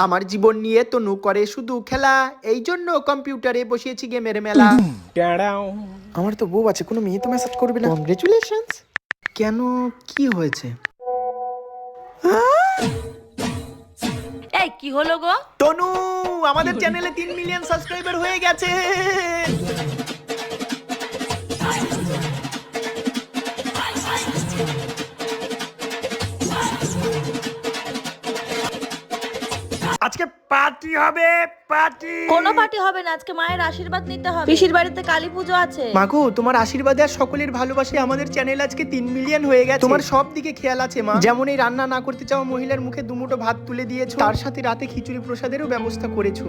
আমার জীবন নিয়ে তনু করে শুধু খেলা, এই জন্য কম্পিউটারে বসিয়েছি গেমের মেলা। আমার তো বউ আছে, কোনো মেয়ে তো মেসেজ করবে না। কংগ্রেচুলেশনস। কেন, কি হয়েছে? এই কি হলো গো? তনু, আমাদের চ্যানেলে 3 মিলিয়ন সাবস্ক্রাইবার হয়ে গেছে। আজকে পার্টি হবে, পার্টি। কোনো পার্টি হবে না, আজকে মায়ের আশীর্বাদ নিতে হবে। পিসির বাড়িতে কালী পুজো আছে। মাগো, তোমার আশীর্বাদে আর সকলের ভালোবাসে আমাদের চ্যানেল আজকে 3 মিলিয়ন হয়ে গেছে। তোমার সব দিকে খেয়াল আছে মা, যেমন এই রান্না না করতে চাও মহিলার মুখে দুমুঠো ভাত তুলে দিয়েছো, তার সাথে রাতে খিচুড়ি প্রসাদেরও ব্যবস্থা করেছো।